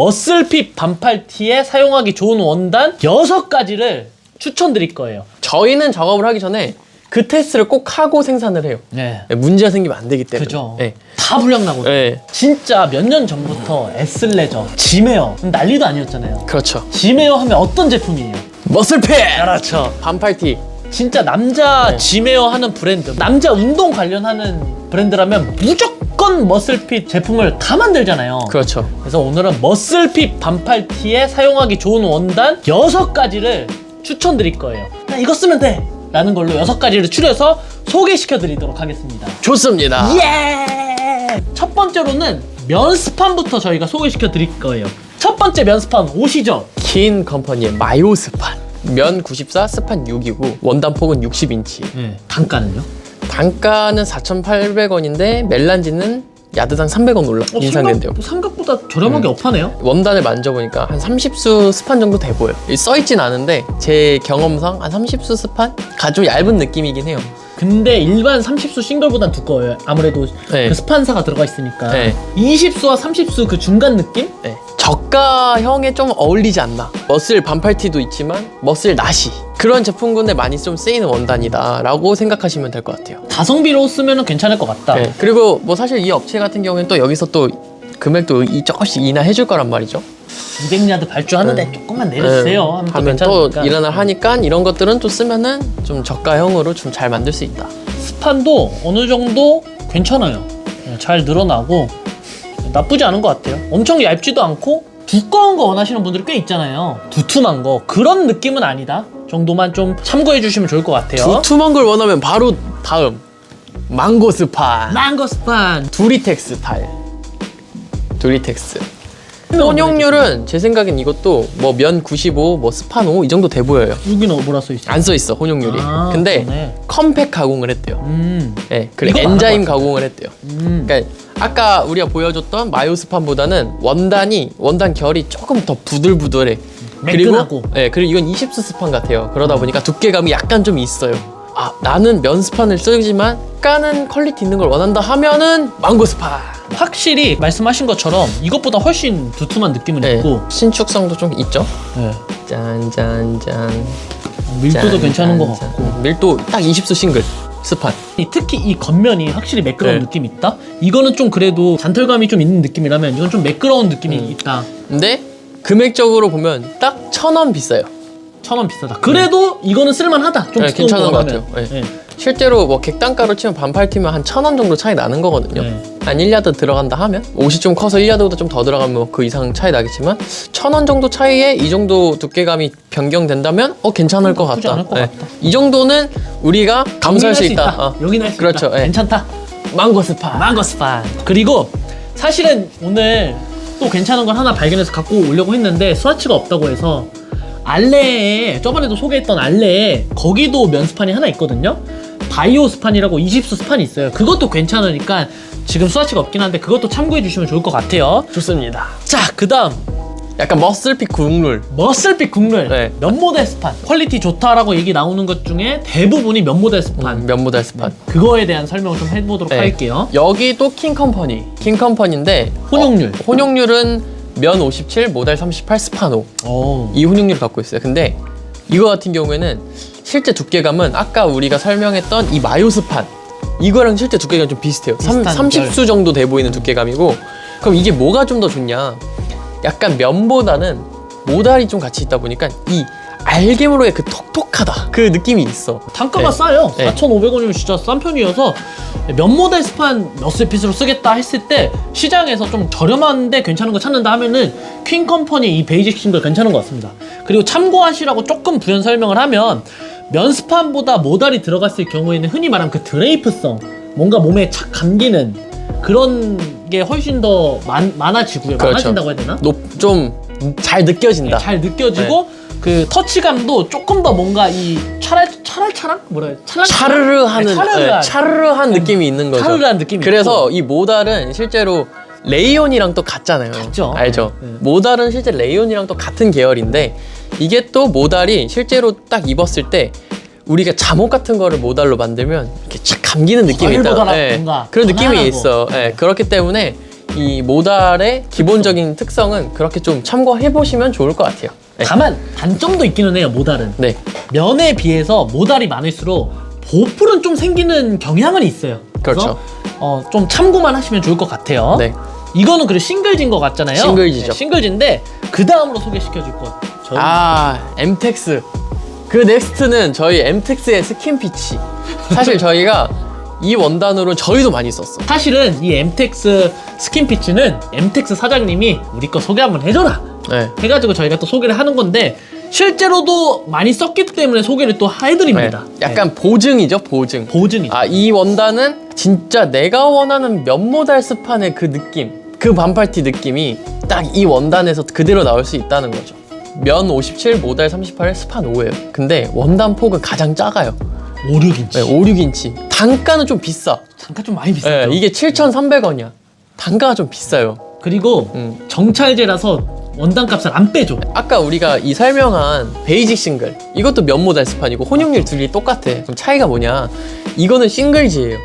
머슬핏 반팔티에 사용하기 좋은 원단 6가지를 추천드릴 거예요. 저희는 작업을 하기 전에 그 테스트를 꼭 하고 생산을 해요. 네. 문제가 생기면 안 되기 때문에. 그죠. 네. 다 불량나고. 네. 진짜 몇 년 전부터 에슬레저, 지메어 난리도 아니었잖아요. 그렇죠. 지메어 하면 어떤 제품이에요? 머슬핏! 그렇죠. 반팔티. 진짜 남자 네. 지메어 하는 브랜드, 남자 운동 관련하는 브랜드라면 무조건 머슬핏 제품을 다 만들잖아요. 그렇죠. 그래서 오늘은 머슬핏 반팔티에 사용하기 좋은 원단 6가지를 추천드릴 거예요. 그냥 이거 쓰면 돼! 라는 걸로 6가지를 추려서 소개시켜 드리도록 하겠습니다. 좋습니다. 예! 첫 번째로는 면스판부터 저희가 소개시켜 드릴 거예요. 첫 번째 면스판 오시죠? 킨 컴퍼니의 마요 스판. 면 94, 스판 6이고 원단폭은 60인치. 네. 단가는요? 단가는 4,800원인데 멜란지는 야드당 300원 인상된대요. 생각보다 저렴하게 업하네요. 원단을 만져보니까 한 30수 스판 정도 돼 보여요. 써있진 않은데 제 경험상 한 30수 스판가 좀 얇은 느낌이긴 해요. 근데 일반 30수 싱글보단 두꺼워요. 아무래도 네. 그 스판사가 들어가 있으니까. 네. 20수와 30수 그 중간 느낌? 네. 저가형에 좀 어울리지 않나. 머슬 반팔티도 있지만 머슬 나시 그런 제품군에 많이 좀 쓰이는 원단이다 라고 생각하시면 될 것 같아요. 가성비로 쓰면 괜찮을 것 같다. 네. 그리고 뭐 사실 이 업체 같은 경우에는 또 여기서 또 금액도 조금씩 인하해 줄 거란 말이죠. 200야드 발주하는데 조금만 내려주세요. 하면 또 일어날 하니까 이런 것들은 또 쓰면은 좀 저가형으로 좀 잘 만들 수 있다. 스판도 어느 정도 괜찮아요. 잘 늘어나고 나쁘지 않은 것 같아요. 엄청 얇지도 않고 두꺼운 거 원하시는 분들이 꽤 있잖아요. 두툼한 거 그런 느낌은 아니다 정도만 좀 참고해 주시면 좋을 것 같아요. 두툼한 걸 원하면 바로 다음 망고 스판. 망고 스판. 두리텍스 스타일. 두리텍스. 혼용률은 제 생각엔 이것도 뭐 면 95, 뭐 스판 5 이 정도 돼 보여요. 여기는 뭐라 써 있어요? 안 써 있어 혼용률이. 근데 그러네. 컴팩 가공을 했대요. 네, 그리고 이거 엔자임 많은 것 가공을 했대요. 그러니까 아까 우리가 보여줬던 마요 스판보다는 원단 결이 조금 더 부들부들해. 매끈하고. 그리고 이건 20수 스판 같아요. 그러다 보니까 두께감이 약간 좀 있어요. 아, 나는 면 스판을 쓰지만 까는 퀄리티 있는 걸 원한다 하면은 망고 스판. 확실히 말씀하신 것처럼 이것보다 훨씬 두툼한 느낌은 네, 있고 신축성도 좀 있죠. 네. 짠짠짠. 밀도도 괜찮은 것 짠. 같고 밀도 딱 20수 싱글 스판. 특히 이 겉면이 확실히 매끄러운 네. 느낌이 있다? 이거는 좀 그래도 잔털감이 좀 있는 느낌이라면 이건 좀 매끄러운 느낌이 있다. 근데 금액적으로 보면 딱 1,000원 비싸요. 1,000원 비싸다. 그래도 이거는 쓸만하다. 좀 네, 두꺼운 괜찮은 거 것 하면. 같아요. 네. 네. 실제로 뭐 객단가로 치면 반팔티면 한 1,000원 정도 차이 나는 거거든요. 네. 한 1야드 들어간다 하면 옷이 좀 커서 1야드보다 좀 더 들어가면 뭐 그 이상 차이 나겠지만 1,000원 정도 차이에 이 정도 두께감이 변경된다면 괜찮을 것 나쁘지 같다. 않을 것 같다. 이 정도는 우리가 감수할 수 있다. 여기는 할 수 그렇죠. 있다. 예. 괜찮다. 망고 스파. 망고 스판. 그리고 사실은 오늘 또 괜찮은 걸 하나 발견해서 갖고 오려고 했는데 스와치가 없다고 해서 알레에 저번에도 소개했던 알레에 거기도 면 스판이 하나 있거든요. 바이오 스판이라고 20수 스판이 있어요. 그것도 괜찮으니까 지금 스와치가 없긴 한데 그것도 참고해 주시면 좋을 것 같아요. 좋습니다. 자, 그 다음 약간 머슬핏 국룰. 머슬핏 국룰. 네. 면 모델 스판 퀄리티 좋다라고 얘기 나오는 것 중에 대부분이 면 모델 스판. 면 모델 스판. 그거에 대한 설명을 좀 해보도록 네. 할게요. 여기도 킹컴퍼니인데 혼용률. 혼용률은 면 57, 모델 38, 스판 5. 오. 이 혼용률을 갖고 있어요. 근데 이거 같은 경우에는 실제 두께감은 아까 우리가 설명했던 이 마요 스판 이거랑 실제 두께감이 좀 비슷해요. 비슷한 30수 정도 돼 보이는 두께감이고, 그럼 이게 뭐가 좀 더 좋냐? 약간 면보다는 모달이 좀 같이 있다 보니까 이 알게모로의 그 톡톡하다 그 느낌이 있어. 단가가 네. 싸요. 네. 4,500원이면 진짜 싼 편이어서 면 모델 스판 몇슬핏으로 쓰겠다 했을 때 시장에서 좀 저렴한데 괜찮은 거 찾는다 하면은 퀸 컴퍼니 이 베이직 싱글 괜찮은 것 같습니다. 그리고 참고하시라고 조금 부연 설명을 하면 면 스판보다 모달이 들어갔을 경우에는 흔히 말하는 그 드레이프성, 뭔가 몸에 착 감기는 그런 게 훨씬 더 많아지고요. 그렇죠. 많아진다고 해야 되나? 좀 잘 느껴진다. 잘 느껴지고 그 터치감도 조금 더 뭔가 이 차랄차랑 뭐라 해야 차르르하는 차르르한 느낌이 있는 거죠. 차르르한 느낌이 그래서 있고. 이 모달은 실제로 레이온이랑 또 같잖아요. 같죠. 알죠? 네. 모달은 실제 레이온이랑 또 같은 계열인데 이게 또 모달이 실제로 딱 입었을 때 우리가 잠옷 같은 거를 모달로 만들면 이렇게 착 감기는 느낌이 있다. 뭔가 그런 느낌이 편안하고. 있어. 네, 그렇기 때문에 이 모달의 기본적인 특성은 그렇게 좀 참고해 보시면 좋을 것 같아요. 네. 다만 단점도 있기는 해요. 모달은 네. 면에 비해서 모달이 많을수록 보풀은 좀 생기는 경향은 있어요. 그래서 그렇죠. 좀 참고만 하시면 좋을 것 같아요. 네. 이거는 그리고 싱글진 것 같잖아요. 싱글지죠. 네, 싱글진데 그 다음으로 소개시켜줄 것. 엠텍스. 그 넥스트는 저희 엠텍스의 스킨 피치. 사실 저희가 이 원단으로 저희도 많이 썼어. 사실은 이 엠텍스 스킨 피치는 엠텍스 사장님이 우리 거 소개 한번 해줘라 네. 해가지고 저희가 또 소개를 하는 건데 실제로도 많이 썼기 때문에 소개를 또 해드립니다. 네. 약간 보증이죠, 보증. 보증이죠. 이 원단은 진짜 내가 원하는 면모달 스판의 그 느낌, 그 반팔티 느낌이 딱 이 원단에서 그대로 나올 수 있다는 거죠. 면 57, 모달 38, 스판 5예요. 근데 원단 폭은 가장 작아요. 5, 6인치. 네, 5, 6인치. 단가는 좀 비싸. 단가 좀 많이 비싸죠. 네, 이게 7,300원이야. 단가가 좀 비싸요. 그리고 정찰제라서 원단 값을 안 빼줘. 아까 우리가 이 설명한 베이직 싱글, 이것도 면모달 스판이고 혼용률 둘이 똑같아. 그럼 차이가 뭐냐? 이거는 싱글지예요.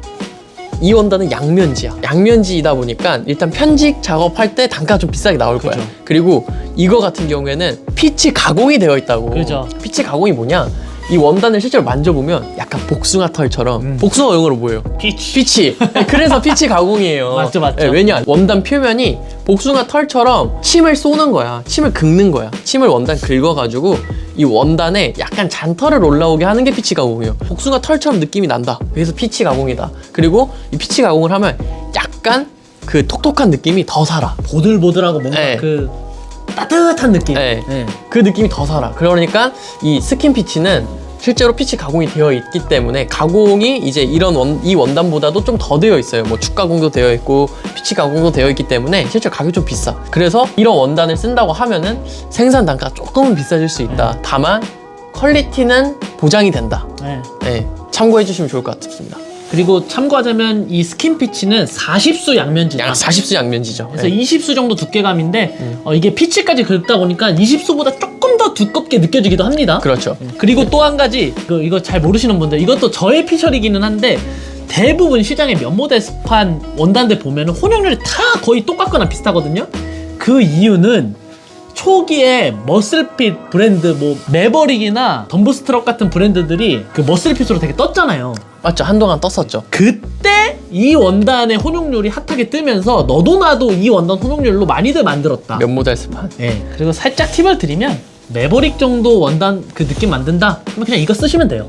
이 원단은 양면지야. 양면지이다 보니까 일단 편직 작업할 때 단가가 좀 비싸게 나올 거야. 그죠. 그리고 이거 같은 경우에는 피치 가공이 되어 있다고. 그죠. 피치 가공이 뭐냐? 이 원단을 실제로 만져보면 약간 복숭아 털처럼 복숭아 영어로 뭐예요? 피치. 그래서 피치 가공이에요. 맞죠. 네, 왜냐? 원단 표면이 복숭아 털처럼 침을 쏘는 거야. 침을 긁는 거야. 침을 원단 긁어가지고 이 원단에 약간 잔털을 올라오게 하는 게 피치 가공이에요. 복숭아 털처럼 느낌이 난다. 그래서 피치 가공이다. 그리고 이 피치 가공을 하면 약간 그 톡톡한 느낌이 더 살아. 보들보들하고 뭔가 네. 그 따뜻한 느낌. 네. 네. 그 느낌이 더 살아. 그러니까 이 스킨 피치는 실제로 피치 가공이 되어 있기 때문에 가공이 이제 이 원단보다도 좀 더 되어 있어요. 뭐 축 가공도 되어 있고 피치 가공도 되어 있기 때문에 실제로 가격이 좀 비싸. 그래서 이런 원단을 쓴다고 하면은 생산 단가가 조금은 비싸질 수 있다. 다만 퀄리티는 보장이 된다. 네. 네, 참고해 주시면 좋을 것 같습니다. 그리고 참고하자면 이 스킨 피치는 40수 양면지다. 40수 양면지죠. 그래서 네. 20수 정도 두께감인데 이게 피치까지 긁다 보니까 20수보다 조금 더 두껍게 느껴지기도 합니다. 그렇죠. 그리고 또 한 가지 이거 잘 모르시는 분들, 이것도 저의 피셜이기는 한데 대부분 시장의 면모달 스판 원단들 보면 혼용률이 다 거의 똑같거나 비슷하거든요. 그 이유는 초기에 머슬핏 브랜드 뭐 매버릭이나 덤브스트럭 같은 브랜드들이 그 머슬핏으로 되게 떴잖아요. 맞죠. 한동안 떴었죠. 그때 이 원단의 혼용률이 핫하게 뜨면서 너도 나도 이 원단 혼용률로 많이들 만들었다. 면모달 스판. 네. 그리고 살짝 팁을 드리면 매버릭 정도 원단 그 느낌 만든다? 그러면 그냥 이거 쓰시면 돼요.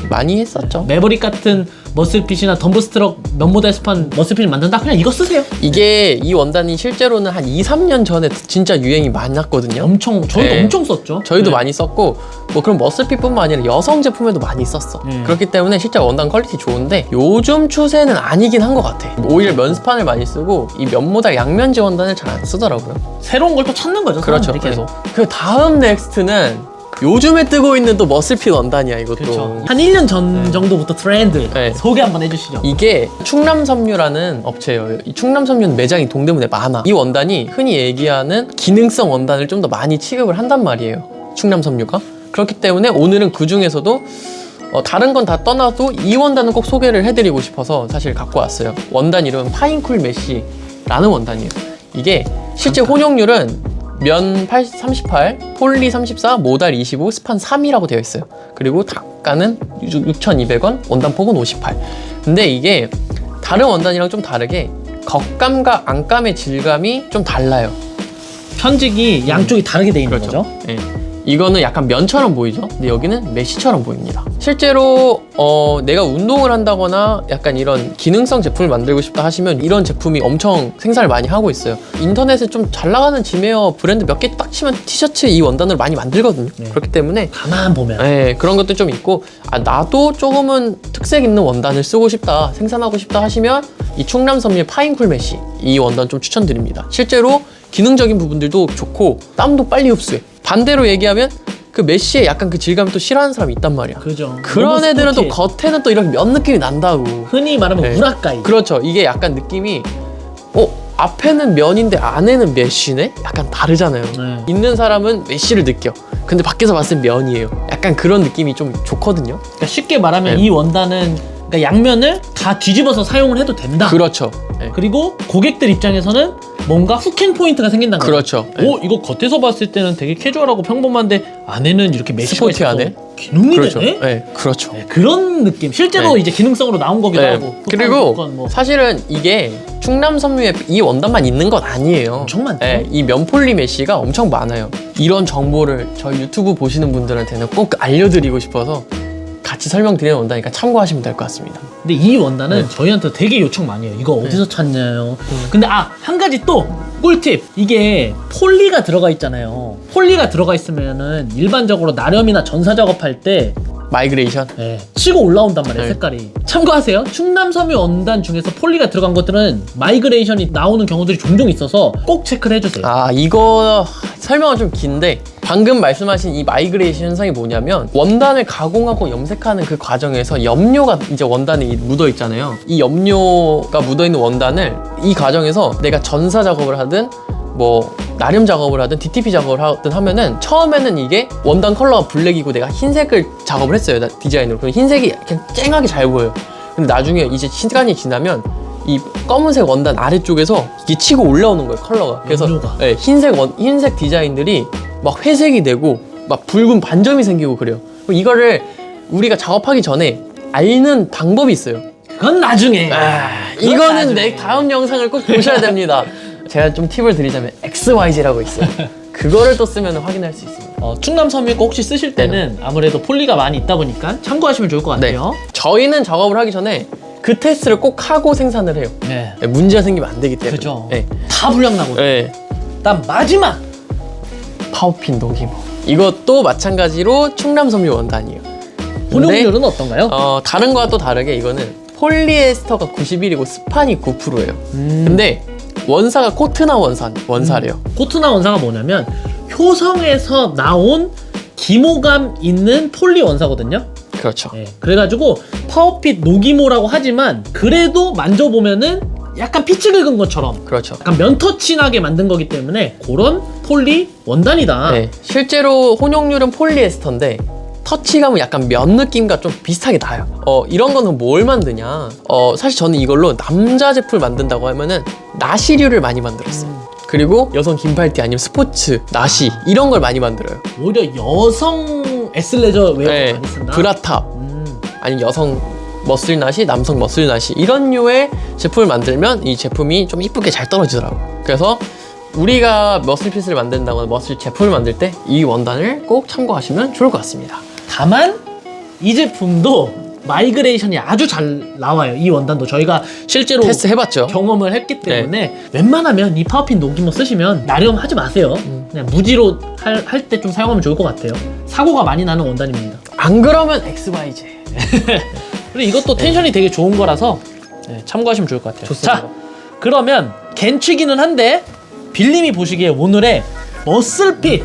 많이 했었죠. 매버릭 같은 머슬핏이나 덤브스트럭 면모달 스판 머슬핏을 만든다? 그냥 이거 쓰세요. 이게 이 원단이 실제로는 한 2, 3년 전에 진짜 유행이 많았거든요. 저희도 네. 엄청 썼죠. 저희도 네. 많이 썼고 뭐 그런 머슬핏뿐만 아니라 여성 제품에도 많이 썼어. 그렇기 때문에 실제 원단 퀄리티 좋은데 요즘 추세는 아니긴 한 것 같아. 오히려 면스판을 많이 쓰고 이 면모달 양면지 원단을 잘 안 쓰더라고요. 새로운 걸 또 찾는 거죠. 그렇죠. 사람들이 계속. 그 다음 넥스트는 요즘에 뜨고 있는 또 머슬핏 원단이야 이것도. 그렇죠. 한 1년 전 정도부터 트렌드 네. 소개 한번 해주시죠. 이게 충남섬유라는 업체예요. 이 충남섬유는 매장이 동대문에 많아. 이 원단이 흔히 얘기하는 기능성 원단을 좀 더 많이 취급을 한단 말이에요. 충남섬유가. 그렇기 때문에 오늘은 그 중에서도 다른 건 다 떠나도 이 원단은 꼭 소개를 해드리고 싶어서 사실 갖고 왔어요. 원단 이름은 파인쿨 메쉬라는 원단이에요. 이게 실제 혼용률은 면 38, 폴리 34, 모달 25, 스판 3이라고 되어 있어요. 그리고 단가는 6,200원, 원단폭은 58. 근데 이게 다른 원단이랑 좀 다르게 겉감과 안감의 질감이 좀 달라요. 편직이 양쪽이 다르게 돼 있는 거죠. 네. 이거는 약간 면처럼 보이죠? 근데 여기는 메쉬처럼 보입니다. 실제로 내가 운동을 한다거나 약간 이런 기능성 제품을 만들고 싶다 하시면 이런 제품이 엄청 생산을 많이 하고 있어요. 인터넷에 좀 잘 나가는 지메어 브랜드 몇 개 딱 치면 티셔츠 이 원단을 많이 만들거든요. 네. 그렇기 때문에 가만 보면 네, 그런 것도 좀 있고 나도 조금은 특색 있는 원단을 쓰고 싶다, 생산하고 싶다 하시면 이 충남섬유의 파인쿨 메쉬 이 원단 좀 추천드립니다. 실제로 기능적인 부분들도 좋고 땀도 빨리 흡수해. 반대로 얘기하면 그 메쉬에 약간 그 질감을 또 싫어하는 사람이 있단 말이야. 그죠. 그런 너무 애들은 또 스포티해. 겉에는 또 이렇게 면 느낌이 난다고. 흔히 말하면 네. 우라카이. 그렇죠. 이게 약간 느낌이 앞에는 면인데 안에는 메쉬네? 약간 다르잖아요. 네. 있는 사람은 메쉬를 느껴. 근데 밖에서 봤을 땐 면이에요. 약간 그런 느낌이 좀 좋거든요. 그러니까 쉽게 말하면 네. 이 원단은 그러니까 양면을 다 뒤집어서 사용을 해도 된다. 그렇죠. 네. 그리고 고객들 입장에서는 뭔가 후킹 포인트가 생긴다는 거예요. 그렇죠. 네. 오, 이거 겉에서 봤을 때는 되게 캐주얼하고 평범한데 안에는 이렇게 메쉬가 스포티 있어서 안에? 기능이 그렇죠. 되네? 네, 그렇죠. 네, 그런 느낌. 실제로 네. 이제 기능성으로 나온 거기도 네. 하고. 그리고 뭐 사실은 이게 충남 섬유에 이 원단만 있는 건 아니에요. 엄청 많죠. 네, 이 면폴리 메쉬가 엄청 많아요. 이런 정보를 저희 유튜브 보시는 분들한테는 꼭 알려드리고 싶어서 같이 설명드리는 원단이니까 참고하시면 될 것 같습니다. 근데 이 원단은 네. 저희한테 되게 요청 많이 해요. 이거 어디서 찾냐요. 근데 한 가지 또 꿀팁. 이게 폴리가 들어가 있잖아요. 폴리가 들어가 있으면은 일반적으로 나렴이나 전사 작업할 때 마이그레이션. 치고 올라온단 말이에요. 네. 색깔이. 참고하세요. 충남섬유 원단 중에서 폴리가 들어간 것들은 마이그레이션이 나오는 경우들이 종종 있어서 꼭 체크를 해주세요. 아, 이거 설명은 좀 긴데 방금 말씀하신 이 마이그레이션 현상이 뭐냐면 원단을 가공하고 염색하는 그 과정에서 염료가 이제 원단에 묻어 있잖아요. 이 염료가 묻어 있는 원단을 이 과정에서 내가 전사 작업을 하든 뭐 나름 작업을 하든 DTP 작업을 하든 하면은 처음에는 이게 원단 컬러가 블랙이고 내가 흰색을 작업을 했어요. 디자인으로. 그럼 흰색이 그냥 쨍하게 잘 보여요. 근데 나중에 이제 시간이 지나면 이 검은색 원단 아래쪽에서 이게 치고 올라오는 거예요, 컬러가. 그래서 염료가. 네, 흰색 디자인들이 막 회색이 되고 막 붉은 반점이 생기고 그래요. 그럼 이거를 우리가 작업하기 전에 알는 방법이 있어요. 그건 나중에. 그건 이거는 나중에. 내 다음 영상을 꼭 보셔야 됩니다. 제가 좀 팁을 드리자면 XYZ라고 있어요. 그거를 또 쓰면 확인할 수 있습니다. 충남섬유 거 혹시 쓰실 때는 아무래도 폴리가 많이 있다 보니까 참고하시면 좋을 것 네. 같아요. 저희는 작업을 하기 전에 그 테스트를 꼭 하고 생산을 해요. 네. 네, 문제가 생기면 안 되기 때문에. 그죠. 네. 다 불량나고. 네. 일단 마지막. 파워핀 녹이모. 이것도 마찬가지로 충남섬유 원단이에요. 근데, 혼용률은 어떤가요? 다른 거와 또 다르게 이거는 폴리에스터가 91이고 스판이 9%예요. 근데 원사가 코트나 원사래요. 코트나 원사가 뭐냐면 효성에서 나온 기모감 있는 폴리 원사거든요. 그렇죠. 네, 그래가지고 파워핏 노기모라고 하지만 그래도 만져보면은 약간 피치 긁은 것처럼 그렇죠. 약간 면터치 나게 만든 거기 때문에 그런 폴리 원단이다. 네, 실제로 혼용률은 폴리에스터인데 터치감은 약간 면 느낌과 좀 비슷하게 나요. 이런 거는 뭘 만드냐? 사실 저는 이걸로 남자 제품을 만든다고 하면은 나시류를 많이 만들었어요. 그리고 여성 긴팔티 아니면 스포츠, 나시 이런 걸 많이 만들어요. 오히려 여성 에슬레저 웨어 많이 쓴다. 브라탑 아니면 여성 머슬 나시, 남성 머슬 나시 이런 류의 제품을 만들면 이 제품이 좀 이쁘게 잘 떨어지더라고요. 그래서 우리가 머슬핏을 만든다거나 머슬 제품을 만들 때 이 원단을 꼭 참고하시면 좋을 것 같습니다. 다만 이 제품도 마이그레이션이 아주 잘 나와요. 이 원단도 저희가 실제로 테스트 해봤죠. 경험을 했기 때문에 웬만하면 이 파워핀 녹이모 쓰시면 나렴하지 마세요. 그냥 무지로 할 때 좀 사용하면 좋을 것 같아요. 사고가 많이 나는 원단입니다. 안 그러면 XYZ. 그리고 이것도 텐션이 되게 좋은 거라서 참고하시면 좋을 것 같아요. 좋습니다. 자, 그러면 갠치기는 한데 빌림이 보시기에 오늘의 머슬핏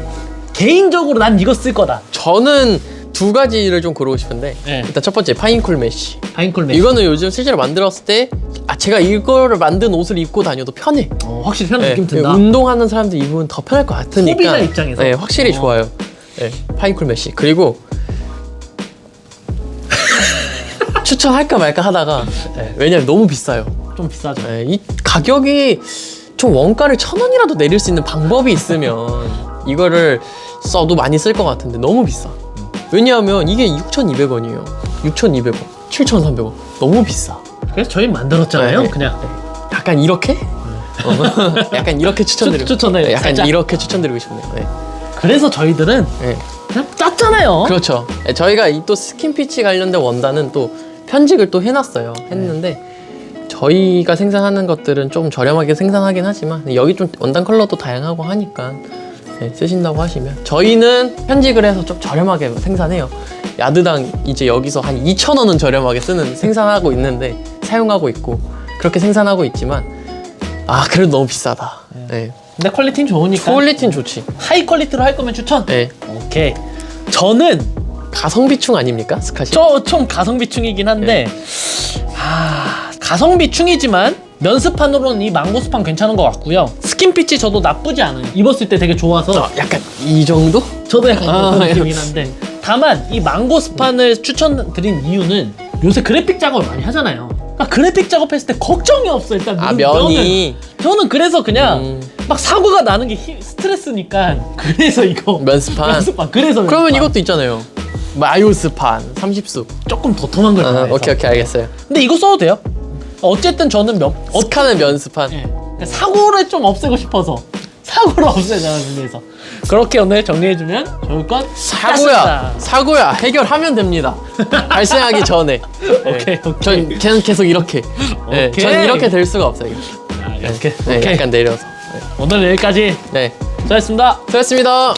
개인적으로 난 이거 쓸 거다. 저는 두 가지를 좀 고르고 싶은데 네. 일단 첫 번째 파인쿨 메쉬. 파인쿨 메쉬. 이거는 요즘 실제로 만들었을 때 제가 이거를 만든 옷을 입고 다녀도 편해. 확실히 편한 느낌 든다. 운동하는 사람들 입으면 더 편할 것 같으니까 소비자 입장에서. 네, 확실히 좋아요. 네, 파인쿨 메쉬. 그리고 추천할까 말까 하다가 왜냐면 너무 비싸요. 좀 비싸죠. 네, 이 가격이 좀 원가를 1,000원이라도 내릴 수 있는 방법이 있으면 이거를 써도 많이 쓸 것 같은데 너무 비싸. 왜냐하면 이게 6,200원이에요. 6,200원, 7,300원. 너무 비싸. 그래서 저희 만들었잖아요. 네. 그냥. 약간 이렇게? 약간 이렇게 추천드리고 추천해요. 네, 약간 살짝. 이렇게 추천드리고 싶네요. 네. 그래서 저희들은 네. 그냥 짰잖아요. 그렇죠. 네, 저희가 이 또 스킨피치 관련된 원단은 또 편직을 또 해놨어요. 했는데 저희가 생산하는 것들은 좀 저렴하게 생산하긴 하지만 여기 좀 원단 컬러도 다양하고 하니까 쓰신다고 하시면 저희는 편직을 해서 좀 저렴하게 생산해요. 야드당 이제 여기서 한 2,000원은 저렴하게 생산하고 있는데 사용하고 있고 그렇게 생산하고 있지만 그래도 너무 비싸다. 네. 근데 퀄리티는 좋으니까. 퀄리티는 좋지. 하이 퀄리티로 할 거면 추천. 네. 오케이. 저는 가성비충 아닙니까? 스카시? 좀 가성비충이긴 한데 가성비충이지만 면스판으로는 이 망고스판 괜찮은 것 같고요. 스킨피치 저도 나쁘지 않아요. 입었을 때 되게 좋아서 약간 이 정도? 저도 약간 그런 느낌이긴 한데 다만 이 망고스판을 추천드린 이유는 요새 그래픽 작업을 많이 하잖아요. 그러니까 그래픽 작업했을 때 걱정이 없어 일단. 아, 면이. 저는 그래서 그냥 막 사고가 나는 게 스트레스니까 그래서 이거 면스판. 그래서 그러면 면스판. 이것도 있잖아요. 마요스판 30수. 조금 도톰한 걸 좋아해서. 오케이 알겠어요. 근데 이거 써도 돼요? 어쨌든 저는 스카는 면스판. 예. 그러니까 사고를 좀 없애고 싶어서 사고를 없애자는 위해서 그렇게 오늘 정리해주면 좋을 것 같습니다. 사고야 해결하면 됩니다. 발생하기 전에. 오케이. 전 계속 이렇게. 네, 오케이. 전 이렇게 될 수가 없어요. 아, 이렇게. 네, 오케이. 약간 내려서. 오늘 여기까지 네, 수고하셨습니다. 수고했습니다.